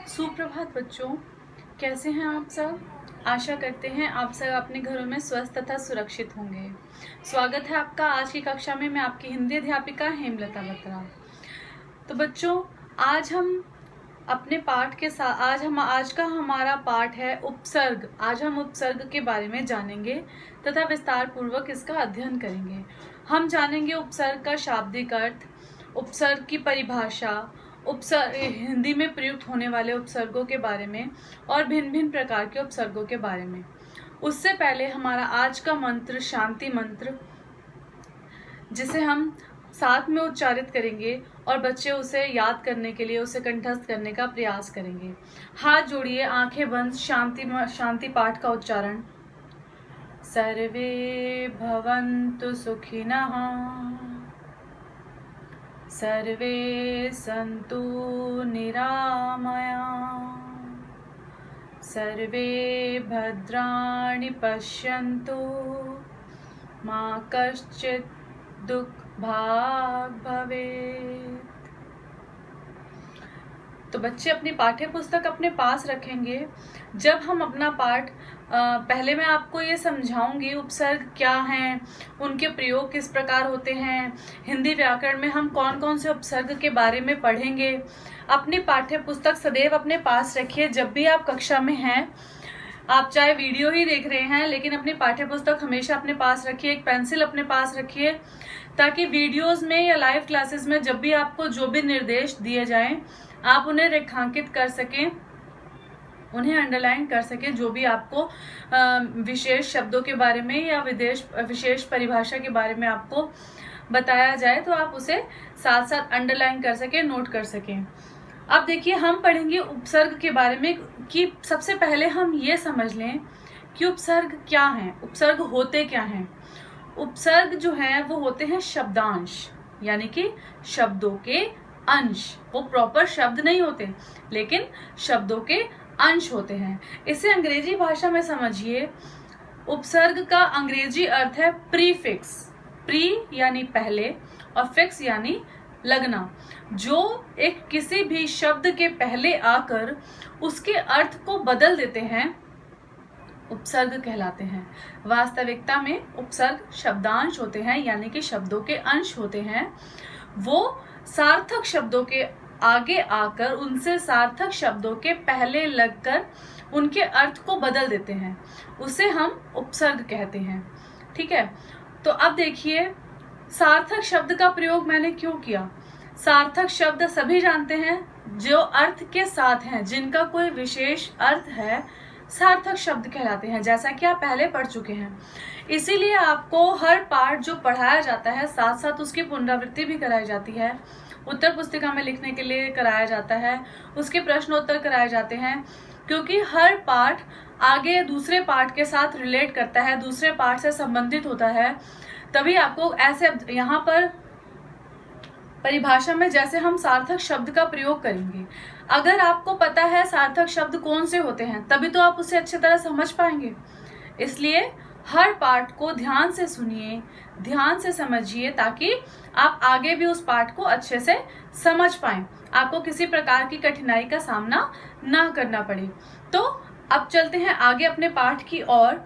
सुप्रभात बच्चों, कैसे हैं आप सब। आशा करते हैं आप सब अपने घरों में स्वस्थ तथा सुरक्षित होंगे। स्वागत है आपका आज की कक्षा में। मैं आपकी हिंदी अध्यापिका हेमलता बत्रा। तो बच्चों, आज हम अपने पाठ के साथ आज का हमारा पाठ है उपसर्ग। आज हम उपसर्ग के बारे में जानेंगे तथा विस्तार पूर्वक इसका अध्ययन करेंगे। हम जानेंगे उपसर्ग का शाब्दिक अर्थ, उपसर्ग की परिभाषा, उपसर्ग हिंदी में प्रयुक्त होने वाले उपसर्गों के बारे में और भिन्न भिन्न प्रकार के उपसर्गों के बारे में। उससे पहले हमारा आज का मंत्र शांति मंत्र, जिसे हम साथ में उच्चारित करेंगे और बच्चे उसे याद करने के लिए उसे कंठस्थ करने का प्रयास करेंगे। हाथ जोड़िए, आंखें बंद, शांति पाठ का उच्चारण। सर्वे भवन्तु सुखिनः, सर्वे सन्तु निरामया, सर्वे भद्राणि पश्यन्तु, मा कश्चित् दुख भाग भवेत्। तो बच्चे अपनी पाठ्य पुस्तक अपने पास रखेंगे। जब हम अपना पाठ पहले मैं आपको ये समझाऊंगी उपसर्ग क्या हैं, उनके प्रयोग किस प्रकार होते हैं, हिंदी व्याकरण में हम कौन कौन से उपसर्ग के बारे में पढ़ेंगे। अपनी पाठ्य पुस्तक सदैव अपने पास रखिए। जब भी आप कक्षा में हैं, आप चाहे वीडियो ही देख रहे हैं, लेकिन अपनी पाठ्य पुस्तक हमेशा अपने पास रखिए। एक पेंसिल अपने पास रखिए, ताकि वीडियोस में या लाइव क्लासेस में जब भी आपको जो भी निर्देश दिए जाएं, आप उन्हें रेखांकित कर सकें, उन्हें अंडरलाइन कर सकें। जो भी आपको विशेष शब्दों के बारे में या विशेष परिभाषा के बारे में आपको बताया जाए, तो आप उसे साथ साथ अंडरलाइन कर सकें, नोट कर सकें। अब देखिए, हम पढ़ेंगे उपसर्ग के बारे में कि सबसे पहले हम ये समझ लें कि उपसर्ग क्या है, उपसर्ग होते क्या हैं। उपसर्ग जो है वो होते हैं शब्दांश, यानी कि शब्दों के अंश। वो प्रॉपर शब्द नहीं होते, लेकिन शब्दों के अंश होते हैं। इसे अंग्रेजी भाषा में समझिए। उपसर्ग का अंग्रेजी अर्थ है प्रीफिक्स। प्री यानी पहले और फिक्स यानी लगना, जो एक किसी भी शब्द के पहले आकर उसके अर्थ को बदल देते हैं, उपसर्ग कहलाते हैं। वास्तविकता में उपसर्ग शब्दांश होते हैं, यानी कि शब्दों के अंश होते हैं। वो सार्थक शब्दों के आगे आकर उनसे सार्थक शब्दों के पहले लगकर उनके अर्थ को बदल देते हैं, उसे हम उपसर्ग कहते हैं। ठीक है, तो अब देखिए, सार्थक शब्द का प्रयोग मैंने क्यों किया। सार्थक शब्द सभी जानते हैं जो अर्थ के साथ हैं, जिनका कोई विशेष अर्थ है, सार्थक शब्द कहलाते हैं, जैसा कि आप पहले पढ़ चुके हैं। इसीलिए आपको हर पाठ जो पढ़ाया जाता है, साथ साथ उसकी पुनरावृत्ति भी कराई जाती है। उत्तर पुस्तिका में लिखने के लिए कराया जाता है, उसके प्रश्नोत्तर कराए जाते हैं, क्योंकि हर पाठ आगे दूसरे पाठ के साथ रिलेट करता है, दूसरे पाठ से संबंधित होता है। तभी आपको ऐसे यहाँ पर परिभाषा में जैसे हम सार्थक शब्द का प्रयोग करेंगे, अगर आपको पता है सार्थक शब्द कौन से होते हैं, तभी तो आप उसे अच्छी तरह समझ पाएंगे। इसलिए हर पाठ को ध्यान से सुनिए, ध्यान से समझिए, ताकि आप आगे भी उस पाठ को अच्छे से समझ पाएं, आपको किसी प्रकार की कठिनाई का सामना ना करना पड़े। तो अब चलते हैं आगे अपने पाठ की ओर।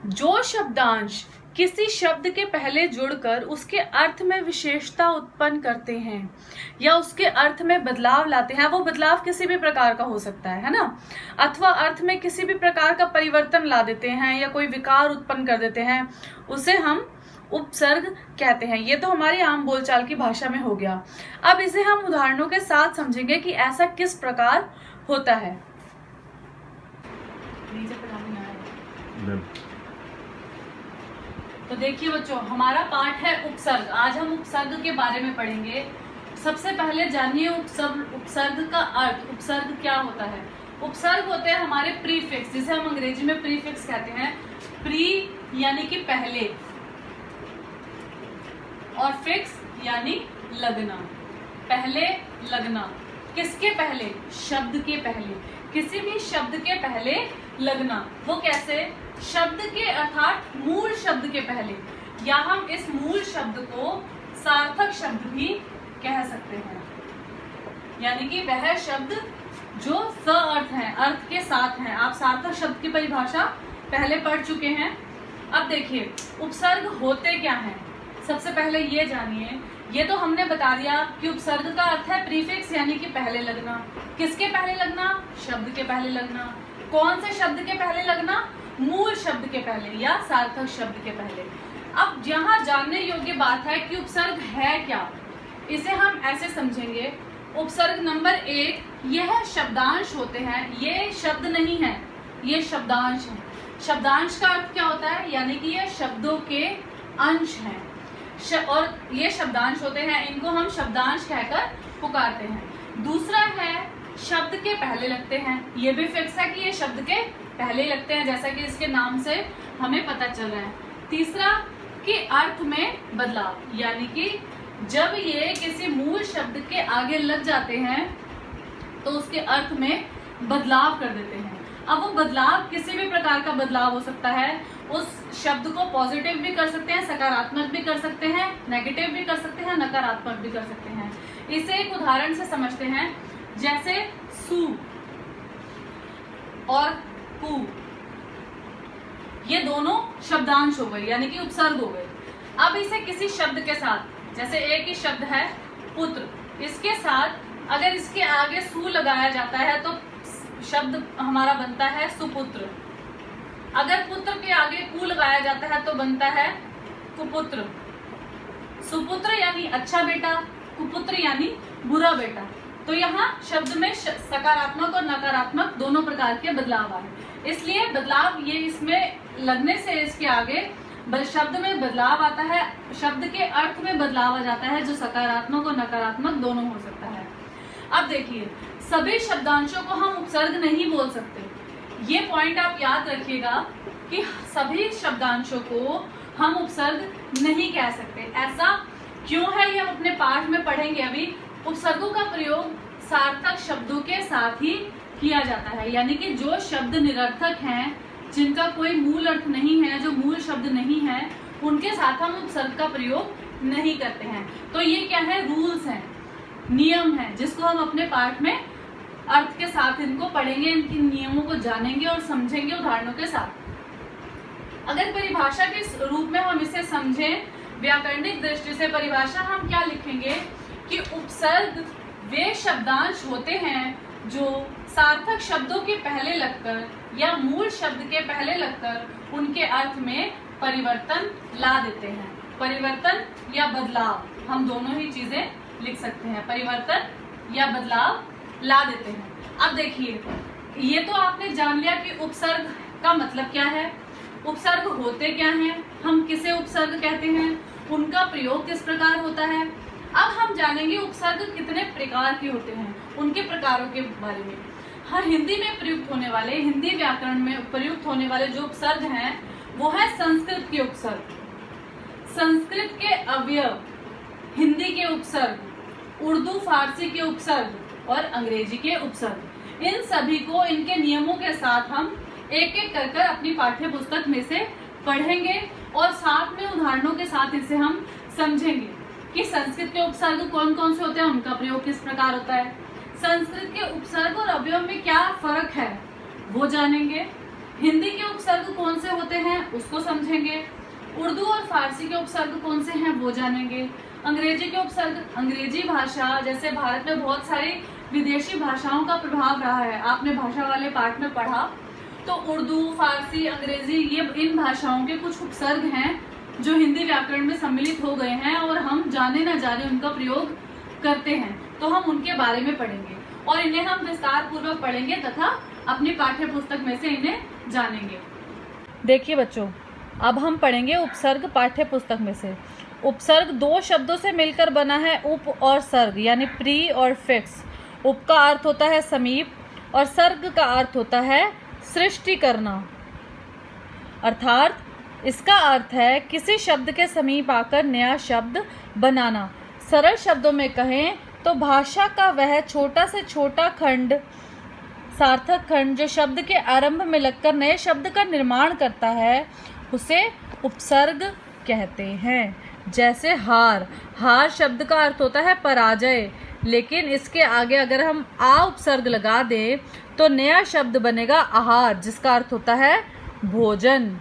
जो शब्दांश किसी शब्द के पहले जुड़कर उसके अर्थ में विशेषता उत्पन्न करते हैं या उसके अर्थ में बदलाव लाते हैं, वो बदलाव किसी भी प्रकार का हो सकता है ना, अथवा अर्थ में किसी भी प्रकार का परिवर्तन ला देते हैं या कोई विकार उत्पन्न कर देते हैं, उसे हम उपसर्ग कहते हैं। ये तो हमारी आम बोलचाल की भाषा में हो गया। अब इसे हम उदाहरणों के साथ समझेंगे कि ऐसा किस प्रकार होता है। तो देखिए बच्चों, हमारा पाठ है उपसर्ग। आज हम उपसर्ग के बारे में पढ़ेंगे। सबसे पहले जानिए उपसर्ग का अर्थ। उपसर्ग क्या होता है। उपसर्ग होते हैं हमारे प्रीफिक्स, जिसे हम अंग्रेजी में प्रीफिक्स कहते हैं। प्री यानी कि पहले और फिक्स यानी लगना, पहले लगना। किसके पहले? शब्द के पहले। किसी भी शब्द के पहले लगना। वो कैसे? शब्द के अर्थात मूल शब्द के पहले, या हम इस मूल शब्द को सार्थक शब्द भी कह सकते हैं, यानी कि वह शब्द जो स अर्थ है, अर्थ के साथ हैं। आप सार्थक शब्द की परिभाषा पहले पढ़ चुके हैं। अब देखिए उपसर्ग होते क्या हैं। सबसे पहले ये जानिए, ये तो हमने बता दिया कि उपसर्ग का अर्थ है प्रीफिक्स, यानी कि पहले लगना। किसके पहले लगना? शब्द के पहले लगना। कौन से शब्द के पहले लगना? मूल शब्द के पहले या सार्थक शब्द के पहले। अब यहाँ जानने योग्य बात है कि उपसर्ग है क्या। इसे हम ऐसे समझेंगे, उपसर्ग नंबर 1 यह शब्दांश होते हैं। ये शब्द नहीं है, ये शब्दांश है। शब्दांश का अर्थ क्या होता है? यानी कि ये शब्दों के अंश हैं और ये शब्दांश होते हैं, इनको हम शब्दांश कहकर पुकारते हैं। दूसरा है शब्द के पहले लगते हैं। ये भी फिक्स है कि ये शब्द के पहले लगते हैं, जैसा कि इसके नाम से हमें पता चल रहा है। तीसरा कि अर्थ में बदलाव, यानी कि जब ये किसी मूल शब्द के आगे लग जाते हैं तो उसके अर्थ में बदलाव कर देते हैं। अब वो बदलाव किसी भी प्रकार का बदलाव हो सकता है। उस शब्द को पॉजिटिव भी कर सकते हैं, सकारात्मक भी कर सकते हैं, नेगेटिव भी कर सकते हैं, नकारात्मक भी कर सकते हैं। इसे एक उदाहरण से समझते हैं, जैसे सू और कू, ये दोनों शब्दांश हो गए, यानी कि उपसर्ग हो गए। अब इसे किसी शब्द के साथ, जैसे एक ही शब्द है पुत्र, इसके साथ अगर इसके आगे सू लगाया जाता है तो शब्द हमारा बनता है सुपुत्र। अगर पुत्र के आगे कू लगाया जाता है तो बनता है कुपुत्र। सुपुत्र यानी अच्छा बेटा, कुपुत्र यानी बुरा बेटा। तो यहाँ शब्द में सकारात्मक और नकारात्मक दोनों प्रकार के बदलाव आए, इसलिए बदलाव ये इसमें लगने से इसके आगे शब्द में बदलाव आता है, शब्द के अर्थ में बदलाव आ जाता है, जो सकारात्मक और नकारात्मक दोनों हो सकता है। अब देखिए सभी शब्दांशों को हम उपसर्ग नहीं बोल सकते। ये पॉइंट आप याद रखिएगा कि सभी शब्दांशों को हम उपसर्ग नहीं कह सकते। ऐसा क्यों है ये हम अपने पाठ में पढ़ेंगे अभी। उपसर्गों का प्रयोग सार्थक शब्दों के साथ ही किया जाता है, यानी कि जो शब्द निरर्थक हैं, जिनका कोई मूल अर्थ नहीं है, जो मूल शब्द नहीं है, उनके साथ हम उपसर्ग का प्रयोग नहीं करते हैं। तो ये क्या है? रूल्स हैं, नियम है, जिसको हम अपने पाठ में अर्थ के साथ इनको पढ़ेंगे, इनके नियमों को जानेंगे और समझेंगे उदाहरणों के साथ। अगर परिभाषा के रूप में हम इसे समझें, व्याकरणिक दृष्टि से परिभाषा हम क्या लिखेंगे कि उपसर्ग वे शब्दांश होते हैं जो सार्थक शब्दों के पहले लगकर या मूल शब्द के पहले लगकर उनके अर्थ में परिवर्तन ला देते हैं। परिवर्तन या बदलाव, हम दोनों ही चीजें लिख सकते हैं, परिवर्तन या बदलाव ला देते हैं। अब देखिए ये तो आपने जान लिया कि उपसर्ग का मतलब क्या है, उपसर्ग होते क्या हैं, हम किसे उपसर्ग कहते हैं, उनका प्रयोग किस प्रकार होता है। अब हम जानेंगे उपसर्ग कितने प्रकार के होते हैं, उनके प्रकारों के बारे में। हाँ, हिंदी में प्रयुक्त होने वाले, हिंदी व्याकरण में प्रयुक्त होने वाले जो उपसर्ग हैं वो है संस्कृत के उपसर्ग, संस्कृत के अवयव, हिंदी के उपसर्ग, उर्दू फारसी के उपसर्ग और अंग्रेजी के उपसर्ग। इन सभी को इनके नियमों के साथ हम एक एक कर अपनी पाठ्य पुस्तक में से पढ़ेंगे और साथ में उदाहरणों के साथ इसे हम समझेंगे कि संस्कृत के उपसर्ग कौन कौन से होते हैं, उनका प्रयोग किस प्रकार होता है, संस्कृत के उपसर्ग और अवयव में क्या फर्क है वो जानेंगे, हिंदी के उपसर्ग कौन से होते हैं उसको समझेंगे, उर्दू और फारसी के उपसर्ग कौन से हैं वो जानेंगे, अंग्रेजी के उपसर्ग, अंग्रेजी भाषा, जैसे भारत में बहुत सारी विदेशी भाषाओं का प्रभाव रहा है, आपने भाषा वाले पाठ में पढ़ा, तो उर्दू, फारसी, अंग्रेजी, ये इन भाषाओं के कुछ उपसर्ग हैं जो हिंदी व्याकरण में सम्मिलित हो गए हैं और हम जाने न जाने उनका प्रयोग करते हैं, तो हम उनके बारे में पढ़ेंगे और इन्हें हम विस्तार पूर्वक पढ़ेंगे तथा अपनी पाठ्य पुस्तक में से इन्हें जानेंगे। देखिए बच्चों, अब हम पढ़ेंगे उपसर्ग पाठ्य पुस्तक में से। उपसर्ग दो शब्दों से मिलकर बना है, उप और सर्ग, यानी प्री और फिक्स। उप का अर्थ होता है समीप और सर्ग का अर्थ होता है सृष्टि करना, अर्थात इसका अर्थ है किसी शब्द के समीप आकर नया शब्द बनाना। सरल शब्दों में कहें तो भाषा का वह छोटा से छोटा खंड, सार्थक खंड, जो शब्द के आरंभ में लगकर नए शब्द का निर्माण करता है, उसे उपसर्ग कहते हैं। जैसे हार, हार शब्द का अर्थ होता है पराजय, लेकिन इसके आगे अगर हम आ उपसर्ग लगा दें तो नया शब्द बनेगा आहार, जिसका अर्थ होता है भोजन।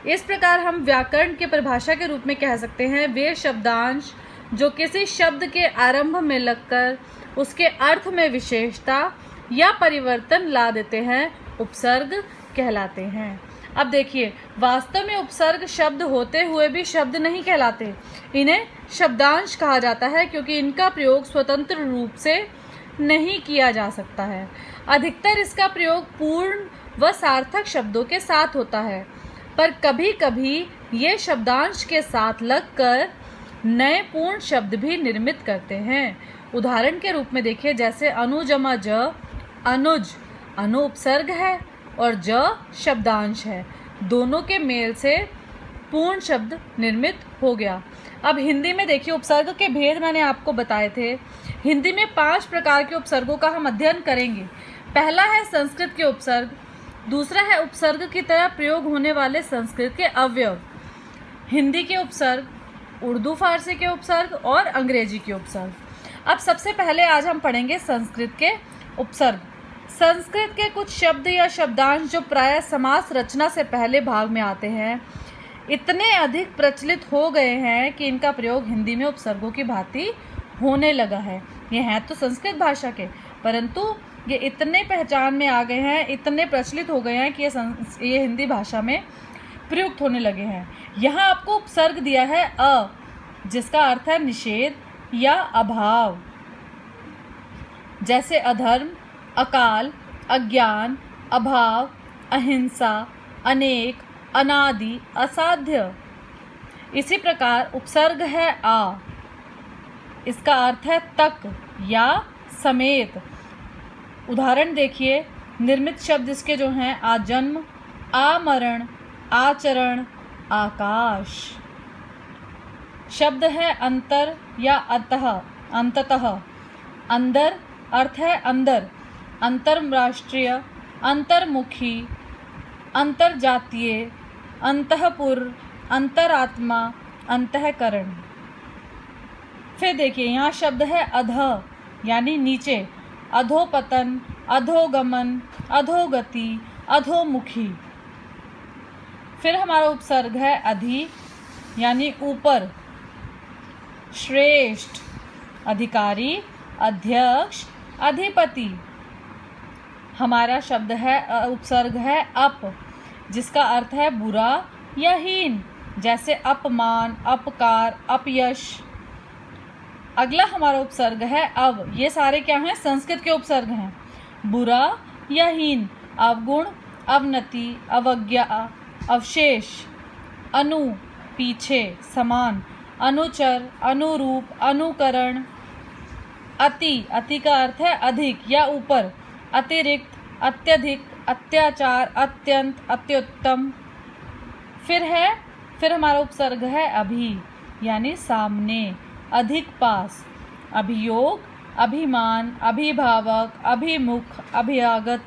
इस प्रकार हम व्याकरण के परिभाषा के रूप में कह सकते हैं वे शब्दांश जो किसी शब्द के आरंभ में लगकर उसके अर्थ में विशेषता या परिवर्तन ला देते हैं उपसर्ग कहलाते हैं। अब देखिए, वास्तव में उपसर्ग शब्द होते हुए भी शब्द नहीं कहलाते, इन्हें शब्दांश कहा जाता है क्योंकि इनका प्रयोग स्वतंत्र रूप से नहीं किया जा सकता है। अधिकतर इसका प्रयोग पूर्ण व सार्थक शब्दों के साथ होता है, पर कभी कभी ये शब्दांश के साथ लगकर नए पूर्ण शब्द भी निर्मित करते हैं। उदाहरण के रूप में देखिए, जैसे अनु जमा ज, अनुज, अनु उपसर्ग है और ज शब्दांश है, दोनों के मेल से पूर्ण शब्द निर्मित हो गया। अब हिंदी में देखिए, उपसर्ग के भेद मैंने आपको बताए थे। हिंदी में 5 प्रकार के उपसर्गों का हम अध्ययन करेंगे। पहला है संस्कृत के उपसर्ग, दूसरा है उपसर्ग की तरह प्रयोग होने वाले संस्कृत के अवयव, हिंदी के उपसर्ग, उर्दू फारसी के उपसर्ग और अंग्रेजी के उपसर्ग। अब सबसे पहले आज हम पढ़ेंगे संस्कृत के उपसर्ग। संस्कृत के कुछ शब्द या शब्दांश जो प्रायः समास रचना से पहले भाग में आते हैं, इतने अधिक प्रचलित हो गए हैं कि इनका प्रयोग हिंदी में उपसर्गों की भांति होने लगा है। ये हैं तो संस्कृत भाषा के, परंतु ये इतने पहचान में आ गए हैं, इतने प्रचलित हो गए हैं कि ये हिंदी भाषा में प्रयुक्त होने लगे हैं। यहाँ आपको उपसर्ग दिया है अ, जिसका अर्थ है निषेध या अभाव, जैसे अधर्म, अकाल, अज्ञान, अभाव, अहिंसा, अनेक, अनादि, असाध्य। इसी प्रकार उपसर्ग है आ, इसका अर्थ है तक या समेत। उदाहरण देखिए, निर्मित शब्द इसके जो हैं आजन्म, आमरण, आचरण, आकाश। शब्द है अंतर या अतः, अंततः। अंदर अर्थ है अंदर, अंतर्राष्ट्रीय, अंतर्मुखी, अंतर्जातीय, अंतःपुर, अंतरात्मा, अंतःकरण। फिर देखिए, यहाँ शब्द है अधः यानी नीचे, अधोपतन, अधोगमन, अधोगति, अधोमुखी। फिर हमारा उपसर्ग है अधि यानी ऊपर, श्रेष्ठ, अधिकारी, अध्यक्ष, अधिपति। हमारा शब्द है उपसर्ग है अप, जिसका अर्थ है बुरा या हीन, जैसे अपमान, अपकार, अपयश। अगला हमारा उपसर्ग है अव। ये सारे क्या हैं? संस्कृत के उपसर्ग हैं। बुरा या हीन, अवगुण, अवनति, अवज्ञा, अवशेष। अनु पीछे, समान, अनुचर, अनुरूप, अनुकरण। अति, अति का अर्थ है अधिक या ऊपर, अतिरिक्त, अत्यधिक, अत्याचार, अत्यंत, अत्युत्तम। फिर हमारा उपसर्ग है अभि यानी सामने, अधिक पास, अभियोग, अभिमान, अभिभावक, अभिमुख, अभ्यागत।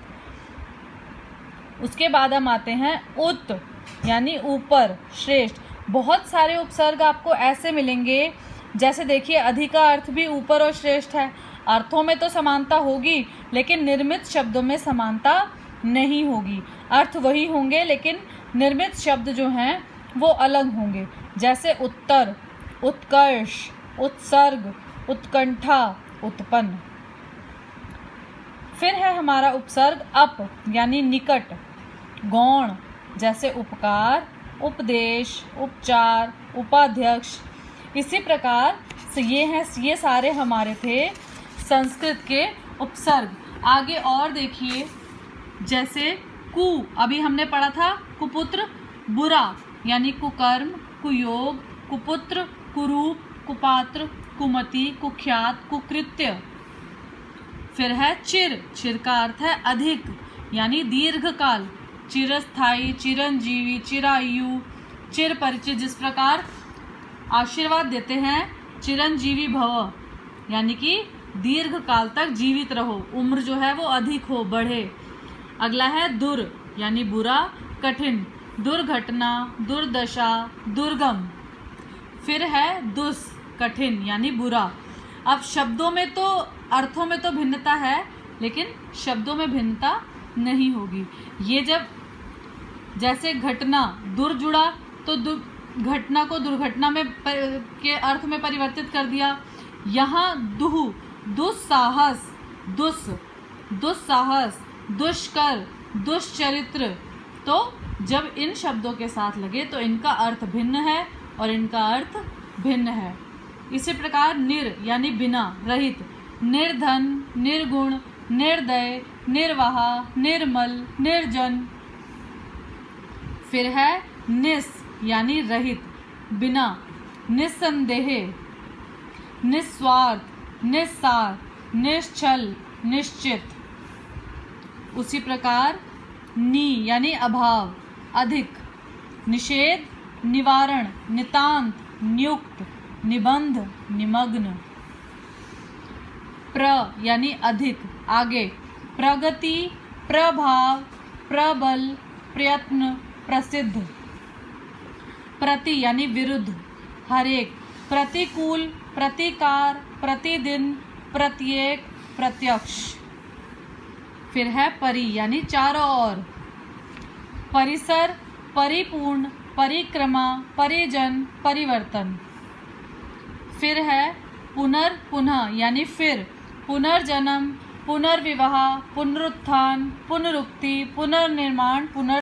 उसके बाद हम आते हैं उत यानी ऊपर, श्रेष्ठ। बहुत सारे उपसर्ग आपको ऐसे मिलेंगे, जैसे देखिए अधिक का अर्थ भी ऊपर और श्रेष्ठ है। अर्थों में तो समानता होगी, लेकिन निर्मित शब्दों में समानता नहीं होगी। अर्थ वही होंगे, लेकिन निर्मित शब्द जो हैं वो अलग होंगे, जैसे उत्तर, उत्कर्ष, उत्सर्ग, उत्कंठा, उत्पन्न। फिर है हमारा उपसर्ग अप यानी निकट, गौण, जैसे उपकार, उपदेश, उपचार, उपाध्यक्ष। इसी प्रकार से ये सारे हमारे थे संस्कृत के उपसर्ग। आगे और देखिए, जैसे कु, अभी हमने पढ़ा था कुपुत्र, बुरा यानी कुकर्म, कुयोग, कुपुत्र, कुरूप, कुपात्र, कुमति, कुख्यात, कुकृत्य। फिर है चिर, चिर का अर्थ है अधिक यानी दीर्घकाल, चिरस्थायी, चिरंजीवी, चिरायु, चिर परिचित। जिस प्रकार आशीर्वाद देते हैं चिरंजीवी भव, यानी कि दीर्घ काल तक जीवित रहो, उम्र जो है वो अधिक हो, बढ़े। अगला है दुर यानी बुरा, कठिन, दुर्घटना, दुर्दशा, दुर्गम। फिर है दुस, कठिन यानी बुरा। अब शब्दों में तो, अर्थों में तो भिन्नता है, लेकिन शब्दों में भिन्नता नहीं होगी। ये जब जैसे घटना दुर जुड़ा तो घटना को दुर्घटना में के अर्थ में परिवर्तित कर दिया। यहाँ दुह, दुस्साहस, दुस्साहस, दुष्कर, दुष्चरित्र, तो जब इन शब्दों के साथ लगे तो इनका अर्थ भिन्न है और इनका अर्थ भिन्न है। इसी प्रकार निर यानी बिना, रहित, निर्धन, निर्गुण, निर्दय, निर्वाह, निर्मल, निर्जन। फिर है निस यानी रहित, बिना, निस्संदेह, निस्वार्थ, निस्सार, निश्चल, निश्चित। उसी प्रकार नी यानी अभाव, अधिक, निषेध, निवारण, नितांत, नियुक्त, निबंध, निमग्न। प्र यानी अधिक, आगे, प्रगति, प्रभाव, प्रबल, प्रयत्न, प्रसिद्ध। प्रति यानी विरुद्ध, हरेक, प्रतिकूल, प्रतिकार, प्रतिदिन, प्रत्येक, प्रत्यक्ष। फिर है परि यानी चारों ओर, परिसर, परिपूर्ण, परिक्रमा, परिजन, परिवर्तन। फिर है पुनर, पुनः यानी फिर, पुनर्जन्म, पुनर्विवाह, पुनरुत्थान, पुनरुक्ति, पुनर्निर्माण,